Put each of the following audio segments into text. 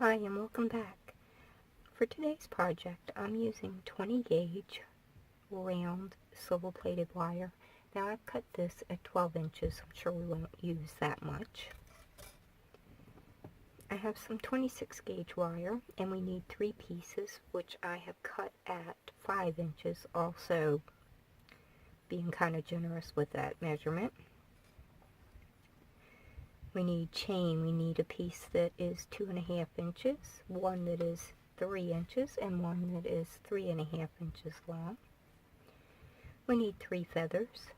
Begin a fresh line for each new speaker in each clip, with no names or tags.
Hi and welcome back. For today's project I'm using 20 gauge round silver plated wire. Now I've cut this at 12 inches. I'm sure we won't use that much. I have some 26 gauge wire and we need 3 pieces, which I have cut at 5 inches, also being kind of generous with that measurement. We need chain. We need a piece that is 2.5 inches, one that is 3 inches, and one that is 3.5 inches long. We need 3 feathers.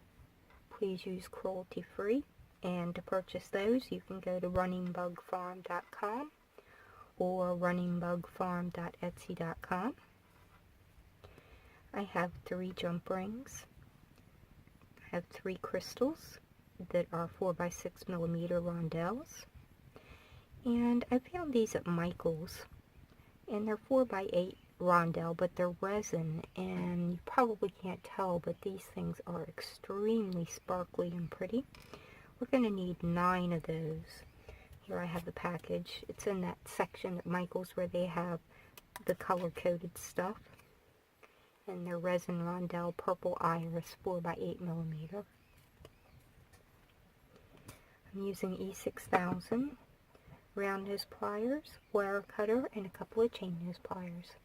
Please use cruelty free, and to purchase those you can go to runningbugfarm.com or runningbugfarm.etsy.com. I have 3 jump rings. I have 3 crystals that are 4x6mm rondelles, and I found these at Michael's, and they're 4x8 rondelle, but they're resin, and you probably can't tell, but these things are extremely sparkly and pretty. We're going to need 9 of those. Here I have the package. It's in that section at Michael's where they have the color-coded stuff, and they're resin rondelle purple iris 4x8mm. I'm using E6000, round nose pliers, wire cutter, and a couple of chain nose pliers.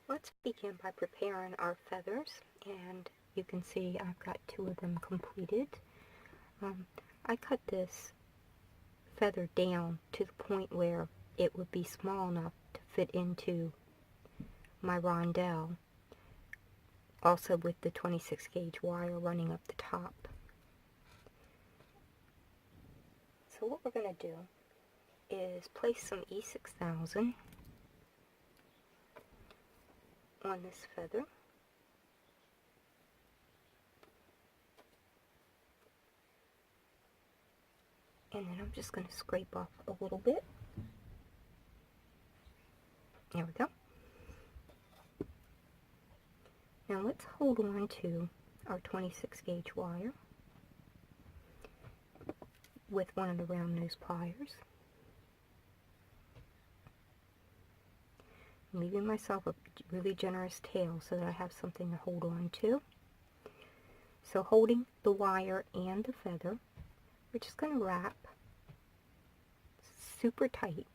Let's begin by preparing our feathers, and you can see I've got 2 of them completed. I cut this feather down to the point where it would be small enough to fit into my rondelle, also with the 26 gauge wire running up the top. So what we're going to do is place some E6000 on this feather. And then I'm just going to scrape off a little bit. There we go. Now let's hold on to our 26 gauge wire with one of the round nose pliers. I'm leaving myself a really generous tail so that I have something to hold on to. So holding the wire and the feather, we're just going to wrap super tight,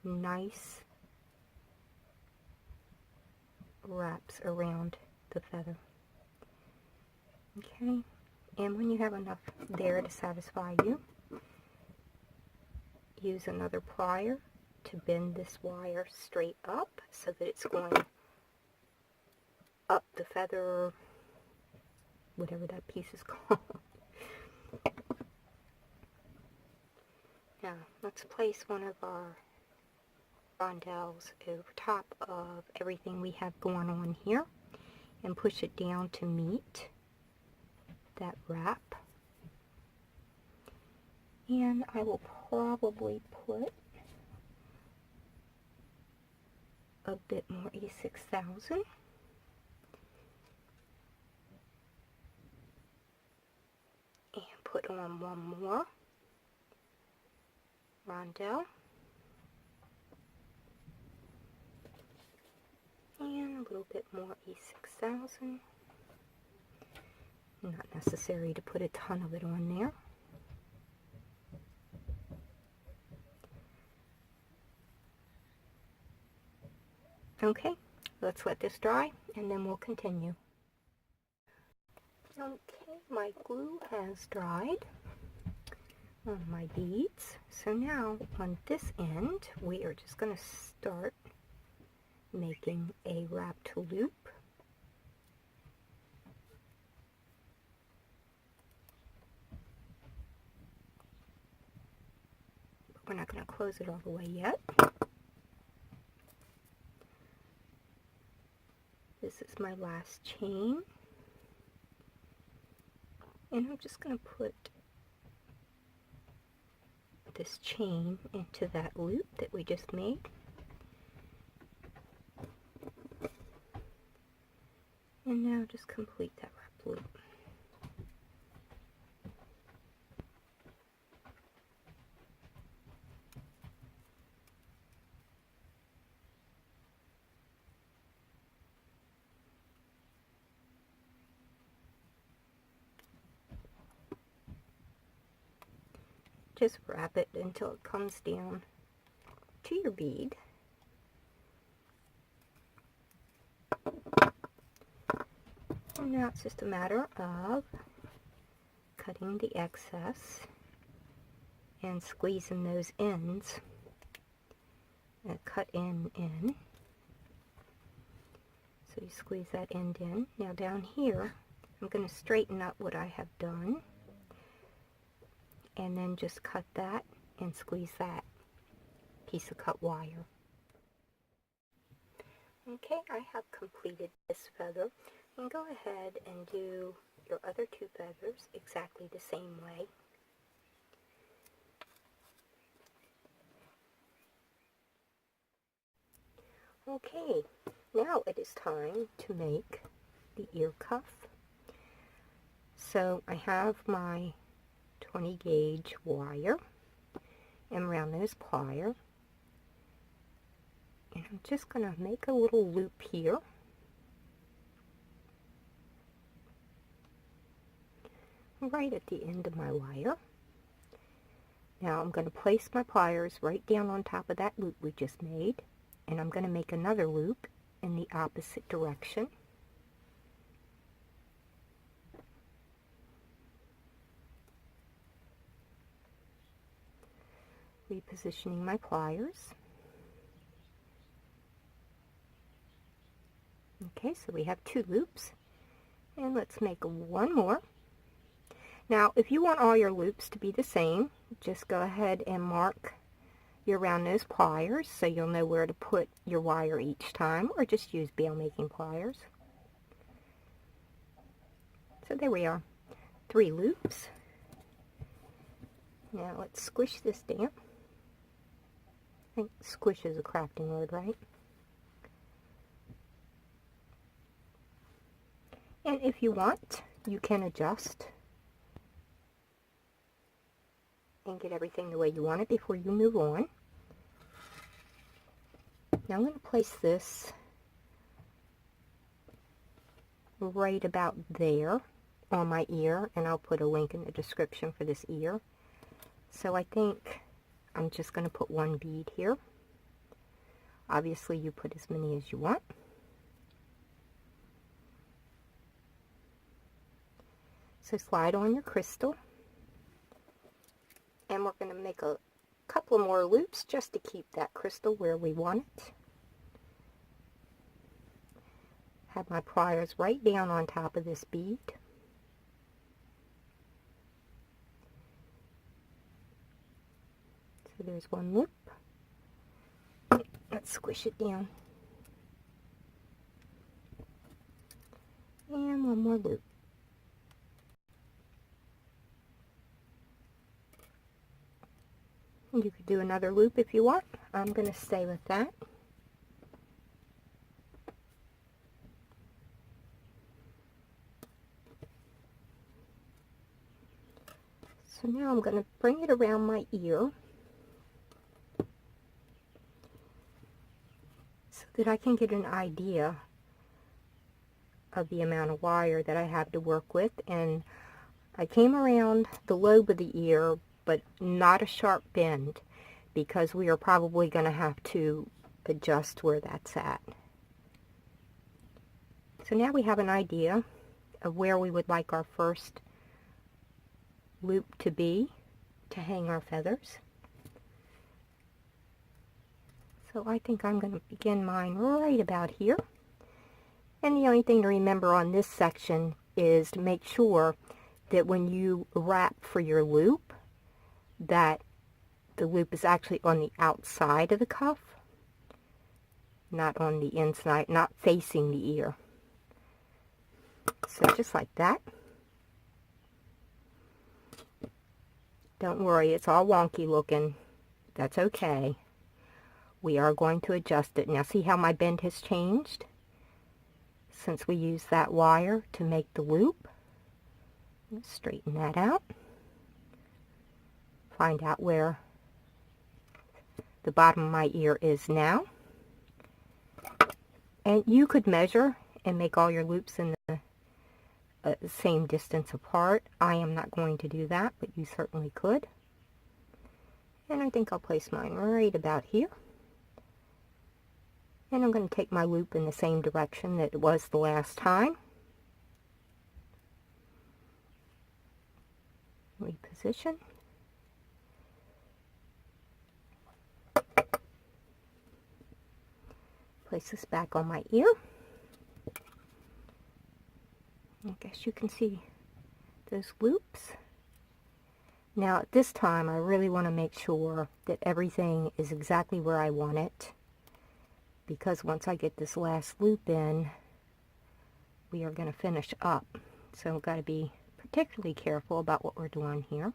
nice wraps around the feather. Okay, and when you have enough there to satisfy you, use another plier to bend this wire straight up so that it's going up the feather, whatever that piece is called. Now let's place one of our rondelles over top of everything we have going on here and push it down to meet that wrap. And I will probably put a bit more E6000. And put on one more rondelle. And a little bit more E6000. Not necessary to put a ton of it on there. Okay, let's let this dry and then we'll continue. Okay, my glue has dried on my beads. So now on this end we are just going to start making a wrapped loop. We're not going to close it all the way yet. This is my last chain, and I'm just going to put this chain into that loop that we just made. And now just complete that wrap loop. just wrap it until it comes down to your bead. And now it's just a matter of cutting the excess and squeezing those ends. Cut in. So you squeeze that end in. Now down here, I'm going to straighten up what I have done. And then just cut that and squeeze that piece of cut wire. Okay, I have completed this feather. And go ahead and do your other two feathers exactly the same way. Okay, now it is time to make the ear cuff. So I have my 20 gauge wire and round nose plier, and I'm just going to make a little loop here. Right at the end of my wire. Now I'm going to place my pliers right down on top of that loop we just made, and I'm going to make another loop in the opposite direction. Repositioning my pliers. Okay, so we have two loops, and let's make one more. Now, if you want all your loops to be the same, just go ahead and mark your round nose pliers so you'll know where to put your wire each time, or just use bail making pliers. So there we are, 3 loops. Now let's squish this down. I think squish is a crafting word, right? And if you want, you can adjust and get everything the way you want it before you move on. Now I'm going to place this right about there on my ear, and I'll put a link in the description for this ear. So I think I'm just going to put one bead here. Obviously you put as many as you want. So slide on your crystal, and we're going to make a couple more loops just to keep that crystal where we want it. Have my pliers right down on top of this bead. So there's one loop. Let's squish it down. And one more loop. You could do another loop if you want. I'm going to stay with that. So now I'm going to bring it around my ear so that I can get an idea of the amount of wire that I have to work with. And I came around the lobe of the ear, but not a sharp bend, because we are probably going to have to adjust where that's at. So now we have an idea of where we would like our first loop to be to hang our feathers. So I think I'm going to begin mine right about here. And the only thing to remember on this section is to make sure that when you wrap for your loop, that the loop is actually on the outside of the cuff, not on the inside, not facing the ear. So just like that. Don't worry, it's all wonky looking. That's okay. We are going to adjust it. Now see how my bend has changed since we used that wire to make the loop. Let's straighten that out. Find out where the bottom of my ear is now. And you could measure and make all your loops in the same distance apart. I am not going to do that, but you certainly could. And I think I'll place mine right about here. And I'm going to take my loop in the same direction that it was the last time. Reposition. Place this back on my ear. I guess you can see those loops. Now at this time I really want to make sure that everything is exactly where I want it, because once I get this last loop in, we are going to finish up. So we've got to be particularly careful about what we're doing here.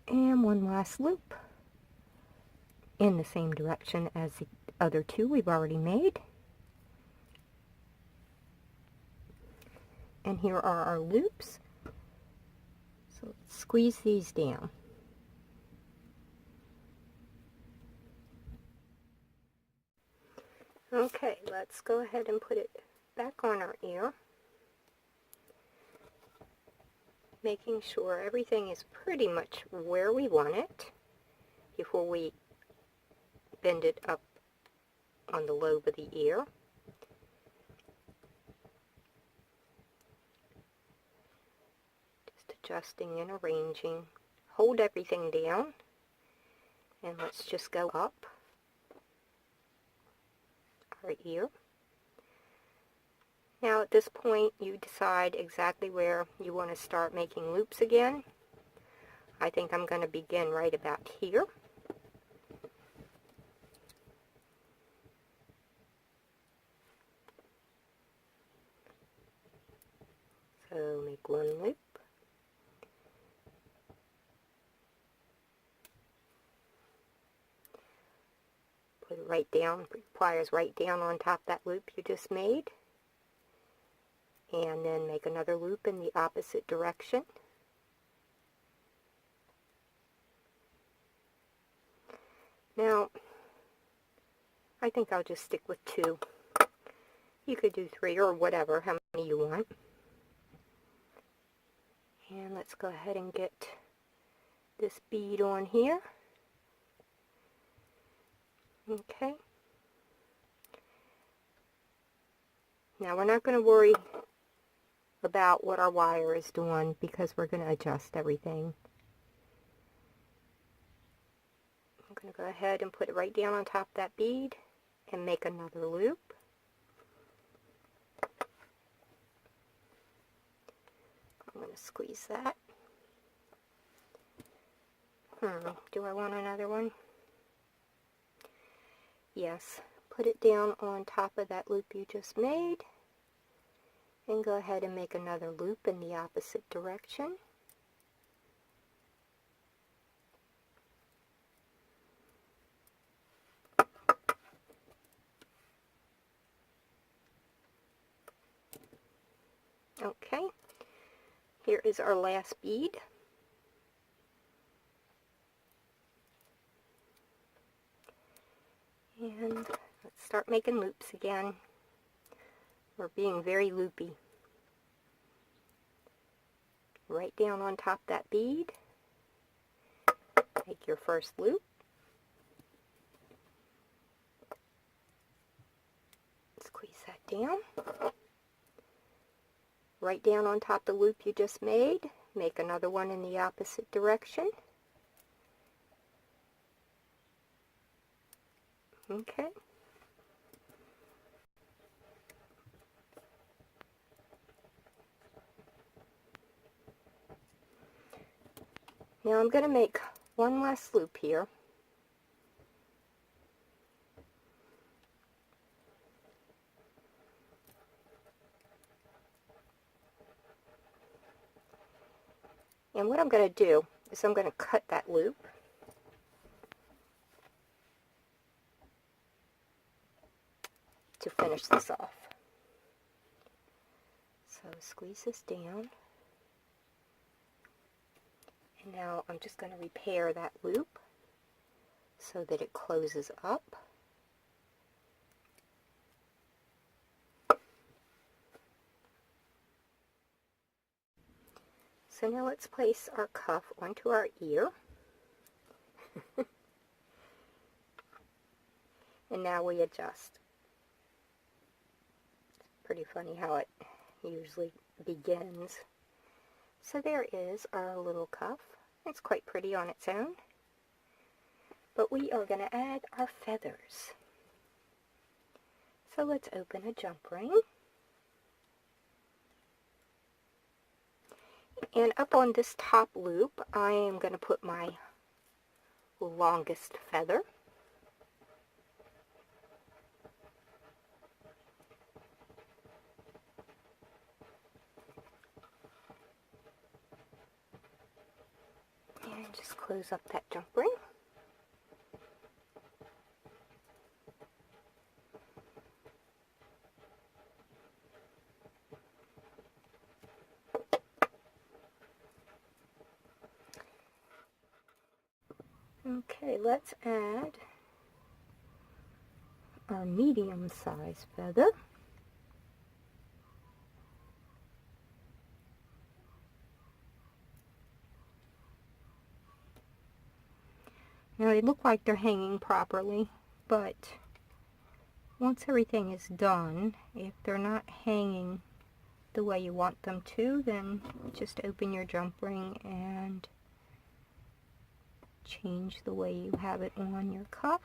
And one last loop in the same direction as the other two we've already made. And here are our loops. So let's squeeze these down. Okay, let's go ahead and put it back on our ear, making sure everything is pretty much where we want it before we bend it up on the lobe of the ear. Just adjusting and arranging. Hold everything down, and let's just go up our ear. Now at this point you decide exactly where you want to start making loops again. I think I'm going to begin right about here. So make one loop. Put it right down, put pliers right down on top of that loop you just made. And then make another loop in the opposite direction. Now, I think I'll just stick with 2. You could do 3 or whatever, how many you want. And let's go ahead and get this bead on here. Okay. Now we're not going to worry about what our wire is doing because we're going to adjust everything. I'm going to go ahead and put it right down on top of that bead and make another loop. I'm going to squeeze that. Do I want another one? Yes. Put it down on top of that loop you just made. And go ahead and make another loop in the opposite direction. Okay, here is our last bead. And let's start making loops again. We're being very loopy. Right down on top of that bead. Make your first loop. Squeeze that down. Right down on top of the loop you just made. Make another one in the opposite direction. Okay. Now I'm going to make one last loop here. And what I'm going to do is I'm going to cut that loop. To finish this off. So squeeze this down. And now I'm just going to repair that loop so that it closes up. So now let's place our cuff onto our ear. And now we adjust. It's pretty funny how it usually begins. So there is our little cuff. It's quite pretty on its own. But we are going to add our feathers. So let's open a jump ring. And up on this top loop, I am going to put my longest feather. And just close up that jump ring. Okay, let's add our medium-sized feather. Now they look like they're hanging properly, but once everything is done, if they're not hanging the way you want them to, then just open your jump ring and change the way you have it on your cuff.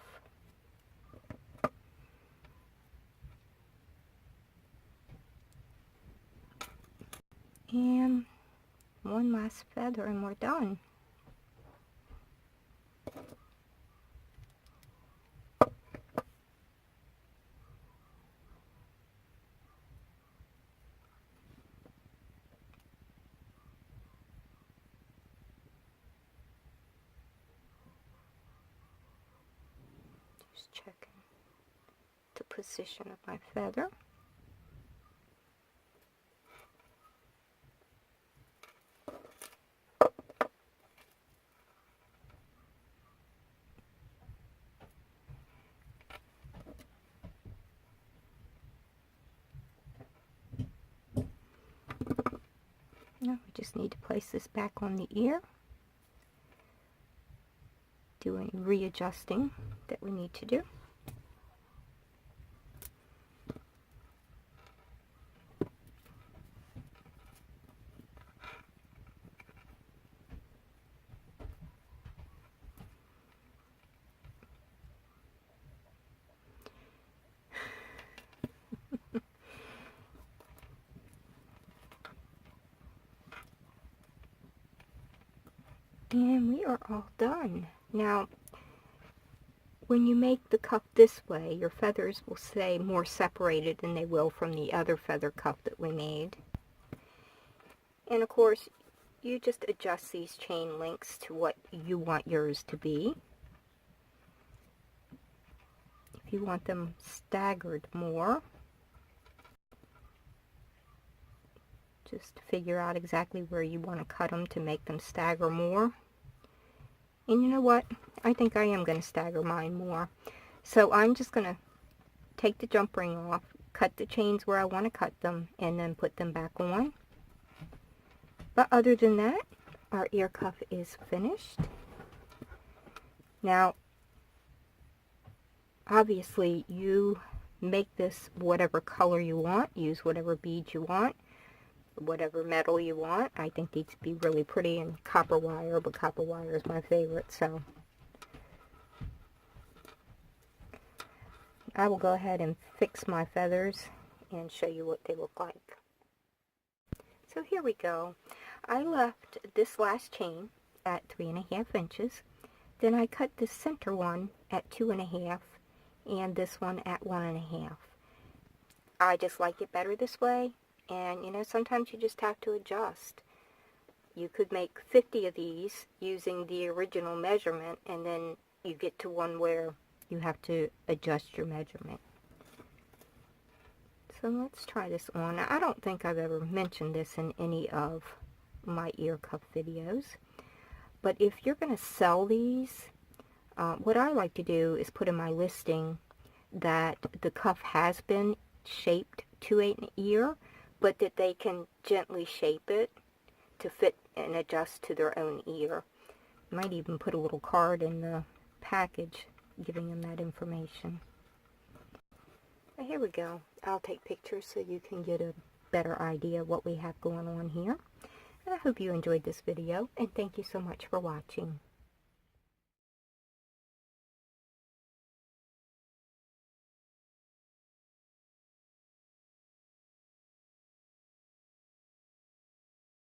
And one last feather and we're done. Just checking the position of my feather. Now we just need to place this back on the ear. Do any readjusting that we need to do. And we are all done. Now, when you make the cuff this way, your feathers will stay more separated than they will from the other feather cuff that we made. And of course, you just adjust these chain links to what you want yours to be. If you want them staggered more, just figure out exactly where you want to cut them to make them stagger more. And you know what? I think I am going to stagger mine more. So I'm just going to take the jump ring off, cut the chains where I want to cut them, and then put them back on. But other than that, our ear cuff is finished. Now, obviously, you make this whatever color you want, use whatever beads you want, whatever metal you want. I think these would be really pretty in copper wire, but copper wire is my favorite, so I will go ahead and fix my feathers and show you what they look like. So here we go. I left this last chain at 3.5 inches. Then I cut the center one at 2.5 and this one at 1.5. I just like it better this way. And, you know, sometimes you just have to adjust. You could make 50 of these using the original measurement, and then you get to one where you have to adjust your measurement. So let's try this on. Now, I don't think I've ever mentioned this in any of my ear cuff videos. But if you're going to sell these, what I like to do is put in my listing that the cuff has been shaped to an ear, but that they can gently shape it to fit and adjust to their own ear. Might even put a little card in the package giving them that information. But here we go. I'll take pictures so you can get a better idea of what we have going on here. And I hope you enjoyed this video, and thank you so much for watching.